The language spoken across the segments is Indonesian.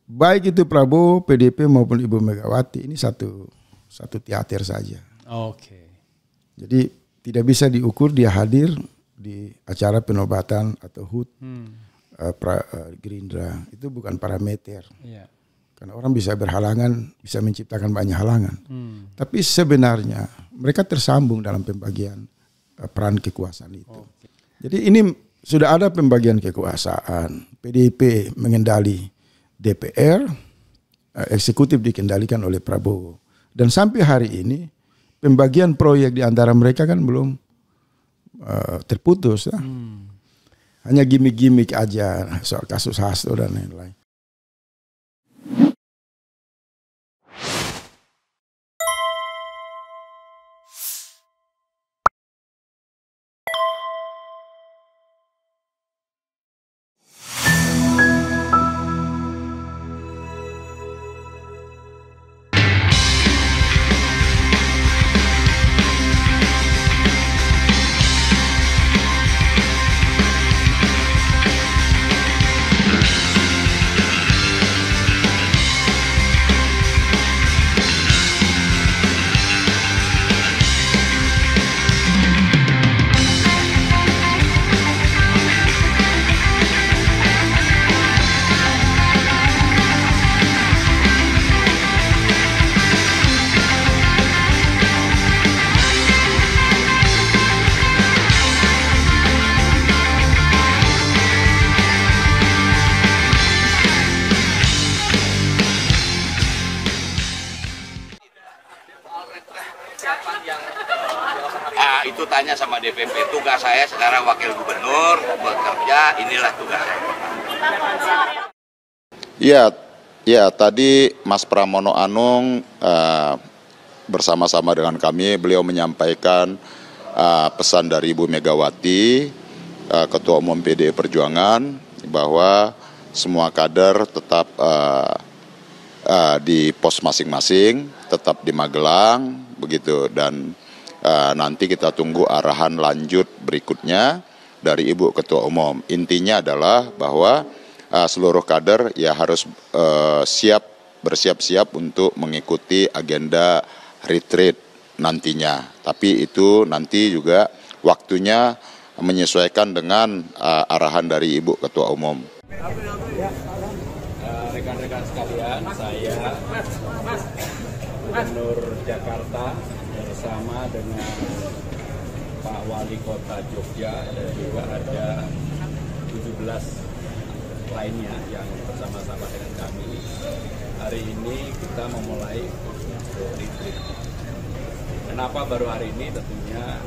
baik itu Prabowo, PDIP maupun Ibu Megawati, ini satu teater saja. Oke. Jadi tidak bisa diukur dia hadir di acara penobatan atau HUT Gerindra, itu bukan parameter. Iya. Karena orang bisa berhalangan, bisa menciptakan banyak halangan. Tapi sebenarnya mereka tersambung dalam pembagian peran kekuasaan itu. Jadi ini sudah ada pembagian kekuasaan. PDIP mengendali DPR, eksekutif dikendalikan oleh Prabowo. Dan sampai hari ini pembagian proyek di antara mereka kan belum terputus. Ya. Hanya gimmick-gimmick aja soal kasus Hasto dan lain-lain. Itu tanya sama DPP, tugas saya sekarang wakil gubernur, bekerja, inilah tugas. Ya, tadi Mas Pramono Anung bersama-sama dengan kami, beliau menyampaikan pesan dari Ibu Megawati, Ketua Umum PDI Perjuangan, bahwa semua kader tetap di pos masing-masing, tetap di Magelang, begitu, dan nanti kita tunggu arahan lanjut berikutnya dari Ibu Ketua Umum. Intinya adalah bahwa seluruh kader ya harus bersiap-siap untuk mengikuti agenda retreat nantinya. Tapi itu nanti juga waktunya menyesuaikan dengan arahan dari Ibu Ketua Umum. Rekan-rekan sekalian, saya Gubernur Jakarta bersama dengan Pak Wali Kota Jogja dan juga ada 17 lainnya yang bersama-sama dengan kami. Hari ini kita memulai retreat. Kenapa baru hari ini? Tentunya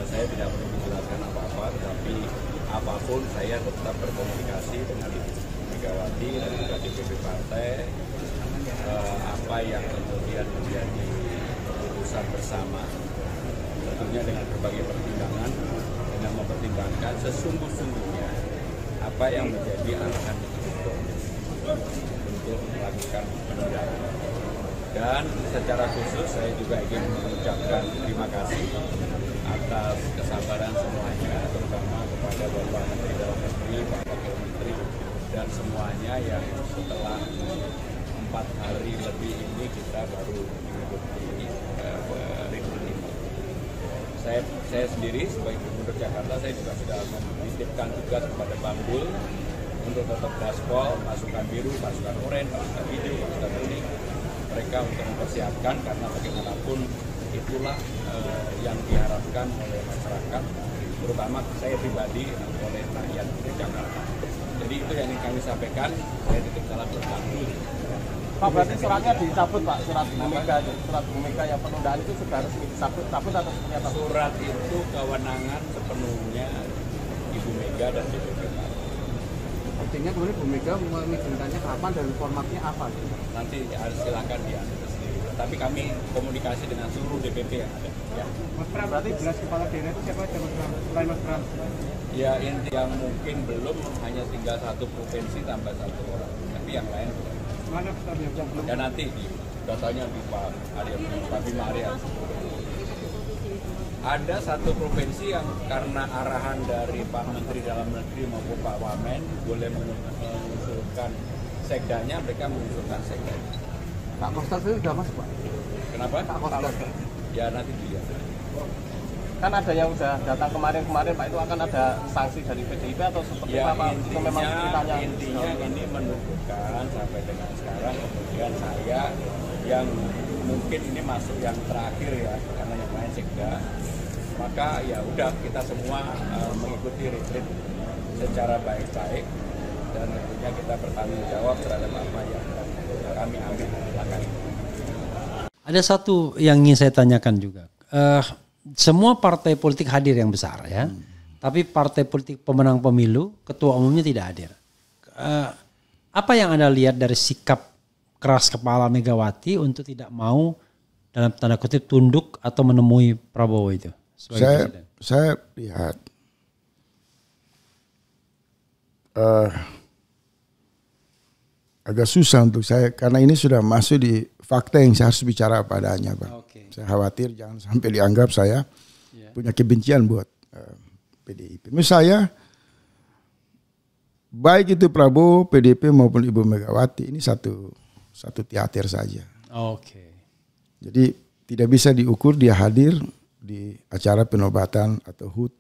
saya tidak perlu menjelaskan apa-apa, tetapi apapun saya tetap berkomunikasi dengan Ibu Megawati dan juga DPP partai, apa yang kemudian menjadi keputusan bersama, tentunya dengan berbagai pertimbangan, dengan mempertimbangkan sesungguh-sungguhnya apa yang menjadi arahan untuk melakukan penundaan. Dan secara khusus saya juga ingin mengucapkan terima kasih atas kesabaran semuanya, terutama kepada Bapak Menteri Dalam Negeri, Pak Wakil Menteri, dan semuanya yang setelah 4 hari lebih ini kita baru mengikuti retreat ini. Saya sendiri sebagai Gubernur Jakarta, saya juga sudah menitipkan tugas kepada Bambul untuk tetap gaspol, pasukan biru, pasukan oranye, pasukan hijau, pasukan kuning, mereka untuk mempersiapkan, karena bagaimanapun itulah yang diharapkan oleh masyarakat, terutama saya pribadi, oleh rakyat di Jakarta. Jadi itu yang ingin kami sampaikan. Saya titip salam buat Bambul. Pak, berarti suratnya dicabut, Pak, surat Bu Mega yang penundaan itu sudah resmi dicabut atau seperti apa? Surat itu kewenangan sepenuhnya Ibu Mega dan DPP. Artinya kemudian Bu Mega mengizinkannya kapan dan formatnya apa? Nanti silakan diatur sendiri. Tapi kami komunikasi dengan seluruh DPP yang ada. Ya. Mas Pram, berarti 11 kepala daerah itu siapa aja, Mas Pram? Selain Mas Pram? Ya, yang mungkin belum, hanya tinggal 1 provinsi tambah 1 orang. Tapi yang lain mana yang belum? dan nanti datanya di Pak Bima Arya. Ada 1 provinsi yang karena arahan dari Pak Menteri Dalam Negeri maupun Pak Wamen boleh mengusulkan sekdanya mereka mengusulkan sekdanya. Pak Kostas itu sudah masuk Pak? Kenapa? Pak Kostas. Ya nanti dilihat. Kan ada yang sudah datang kemarin Pak, itu akan ada sanksi dari PDIP atau seperti Ya apa? Itu memang ceritanya. intinya ini menunjukkan sampai dengan sekarang kemudian saya yang mungkin ini masuk yang terakhir ya karena yang lain sekda, maka ya udah kita semua mengikuti retreat secara baik-baik dan tentunya kita bertanggung jawab terhadap apa yang kami ambil langkah ini. Ada satu yang ingin saya tanyakan juga. Semua partai politik hadir yang besar ya, tapi partai politik pemenang pemilu ketua umumnya tidak hadir. Apa yang Anda lihat dari sikap keras kepala Megawati untuk tidak mau dalam tanda kutip tunduk atau menemui Prabowo itu? Saya lihat agak susah untuk saya karena ini sudah masuk di fakta yang saya harus bicara padanya, Pak. Okay. Saya khawatir jangan sampai dianggap saya punya kebencian buat PDIP. Menurut saya baik itu Prabowo, PDIP maupun Ibu Megawati ini satu teater saja. Oke. Jadi tidak bisa diukur dia hadir di acara penobatan atau HUT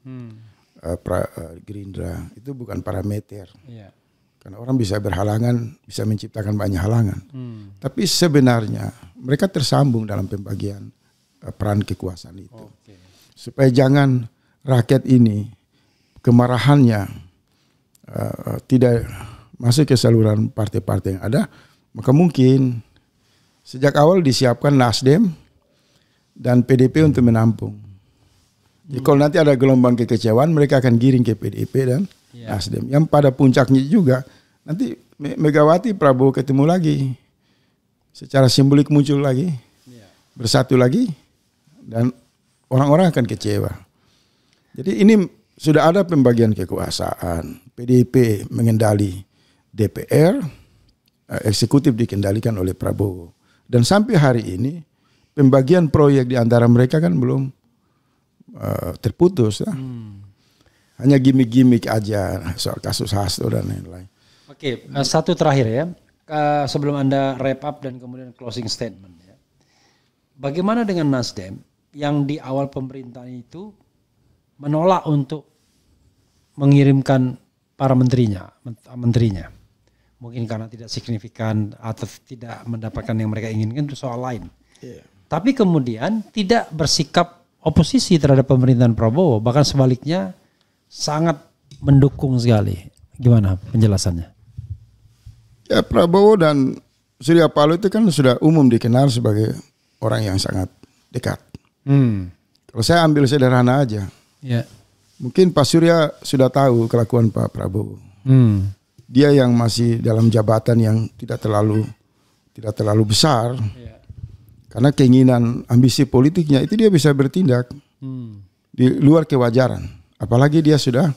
Gerindra itu bukan parameter. Yeah. Karena orang bisa berhalangan, bisa menciptakan banyak halangan. Tapi sebenarnya mereka tersambung dalam pembagian peran kekuasaan itu. Okay. Supaya jangan rakyat ini kemarahannya tidak masuk ke saluran partai-partai yang ada, maka mungkin sejak awal disiapkan Nasdem dan PDIP untuk menampung. Jadi kalau nanti ada gelombang kekecewaan, mereka akan giring ke PDIP dan Nasdem. Yang pada puncaknya juga nanti Megawati Prabowo ketemu lagi, secara simbolik muncul lagi, bersatu lagi, dan orang-orang akan kecewa. Jadi ini sudah ada pembagian kekuasaan. PDIP mengendali DPR, eksekutif dikendalikan oleh Prabowo. Dan sampai hari ini pembagian proyek di antara mereka kan belum terputus. Hanya gimmick-gimmick aja soal kasus Hasto dan lain-lain. Oke, satu terakhir ya. Sebelum Anda wrap up dan kemudian closing statement ya. Bagaimana dengan Nasdem yang di awal pemerintahan itu menolak untuk mengirimkan para menterinya. Mungkin karena tidak signifikan atau tidak mendapatkan yang mereka inginkan itu soal lain. Tapi kemudian tidak bersikap oposisi terhadap pemerintahan Prabowo, bahkan sebaliknya sangat mendukung sekali. Gimana penjelasannya? Ya, Prabowo dan Surya Paloh itu kan sudah umum dikenal sebagai orang yang sangat dekat. Kalau saya ambil sederhana aja, mungkin Pak Surya sudah tahu kelakuan Pak Prabowo. Dia yang masih dalam jabatan yang tidak terlalu besar, karena keinginan ambisi politiknya itu dia bisa bertindak di luar kewajaran. Apalagi dia sudah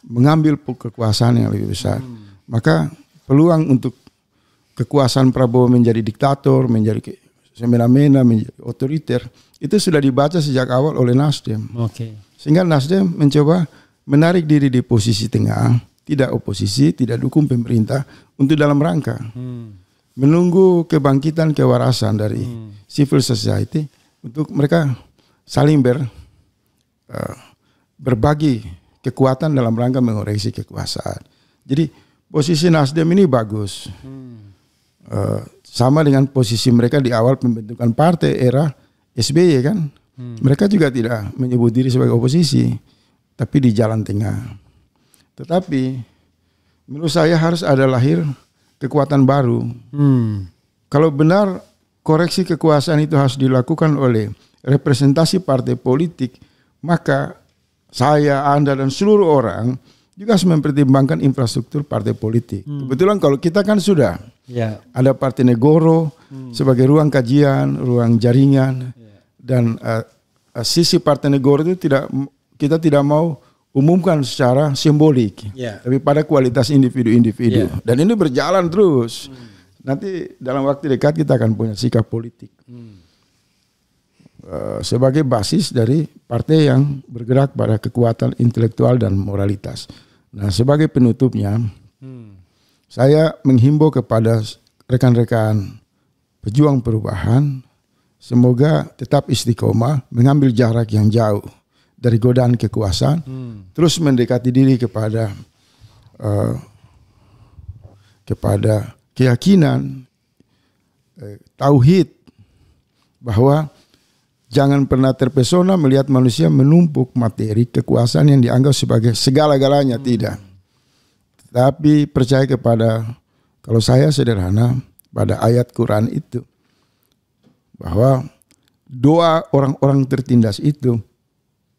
mengambil kekuasaan yang lebih besar, maka peluang untuk kekuasaan Prabowo menjadi diktator, menjadi semena-mena, menjadi otoriter, itu sudah dibaca sejak awal oleh Nasdem. Sehingga Nasdem mencoba menarik diri di posisi tengah, tidak oposisi, tidak dukung pemerintah, untuk dalam rangka menunggu kebangkitan kewarasan dari civil society untuk mereka saling berbagi kekuatan dalam rangka mengoreksi kekuasaan. Jadi posisi Nasdem ini bagus. Sama dengan posisi mereka di awal pembentukan partai era SBY kan. Mereka juga tidak menyebut diri sebagai oposisi, tapi di jalan tengah. Tetapi menurut saya harus ada lahir kekuatan baru. Kalau benar koreksi kekuasaan itu harus dilakukan oleh representasi partai politik, maka saya, Anda, dan seluruh orang juga harus mempertimbangkan infrastruktur partai politik. Kebetulan kalau kita kan sudah ada Partai Negoro sebagai ruang kajian, ruang jaringan, dan sisi Partai Negoro itu kita tidak mau umumkan secara simbolik, tapi pada kualitas individu-individu. Dan ini berjalan terus. Nanti dalam waktu dekat kita akan punya sikap politik sebagai basis dari partai yang bergerak pada kekuatan intelektual dan moralitas. Nah, sebagai penutupnya, saya menghimbau kepada rekan-rekan pejuang perubahan, semoga tetap istiqomah, mengambil jarak yang jauh dari godaan kekuasaan, terus mendekati diri kepada keyakinan, tauhid, bahwa jangan pernah terpesona melihat manusia menumpuk materi kekuasaan yang dianggap sebagai segala-galanya, tidak. Tapi percaya kepada, kalau saya sederhana, pada ayat Quran itu, bahwa doa orang-orang tertindas itu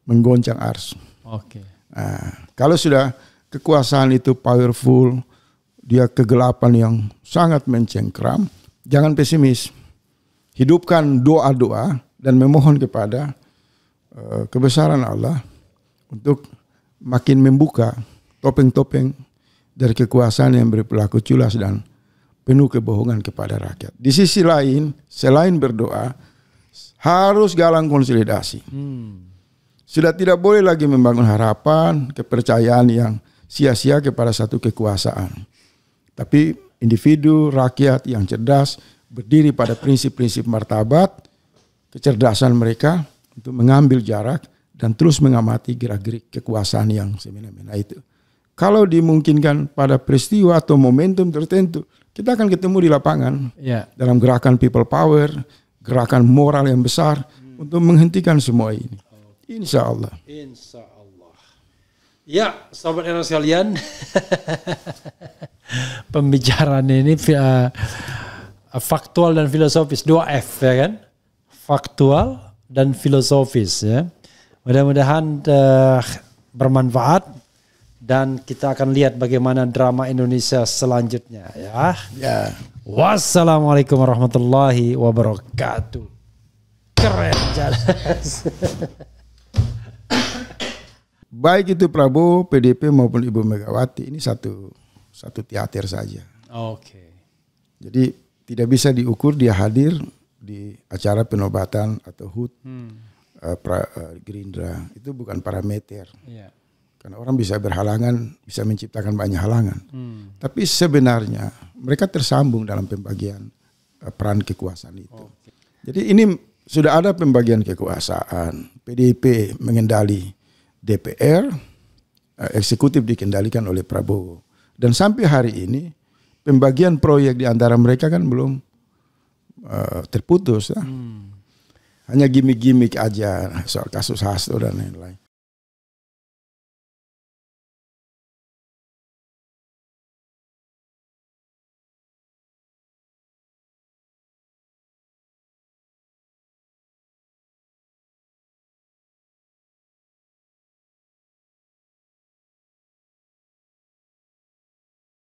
menggoncang ars. Oke. Nah, kalau sudah kekuasaan itu powerful, dia kegelapan yang sangat mencengkram, jangan pesimis. Hidupkan doa-doa dan memohon kepada kebesaran Allah untuk makin membuka topeng-topeng dari kekuasaan yang berperilaku culas dan penuh kebohongan kepada rakyat. Di sisi lain, selain berdoa, harus galang konsolidasi. Sudah tidak boleh lagi membangun harapan, kepercayaan yang sia-sia kepada satu kekuasaan. Tapi individu, rakyat yang cerdas, berdiri pada prinsip-prinsip martabat, kecerdasan mereka untuk mengambil jarak dan terus mengamati gerak-gerik kekuasaan yang semena-mena itu. Kalau dimungkinkan pada peristiwa atau momentum tertentu, kita akan ketemu di lapangan dalam gerakan people power, gerakan moral yang besar untuk menghentikan semua ini. Insya Allah. Insya Allah. Ya, sahabat era sekalian, pembicaraan ini faktual dan filosofis, 2F ya kan? Faktual dan filosofis ya. Mudah-mudahan bermanfaat. Dan kita akan lihat bagaimana drama Indonesia selanjutnya ya. Ya. Wassalamualaikum warahmatullahi wabarakatuh. Keren jelas. Baik itu Prabowo, PDIP maupun Ibu Megawati, ini satu teater saja. Oke. Jadi tidak bisa diukur dia hadir di acara penobatan atau HUT Gerindra, itu bukan parameter. Iya. Karena orang bisa berhalangan, bisa menciptakan banyak halangan. Tapi sebenarnya mereka tersambung dalam pembagian peran kekuasaan itu. Jadi ini sudah ada pembagian kekuasaan. PDIP mengendali DPR, eksekutif dikendalikan oleh Prabowo. Dan sampai hari ini pembagian proyek di antara mereka kan belum terputus. Hanya gimmick-gimmick aja soal kasus Hasto dan lain-lain.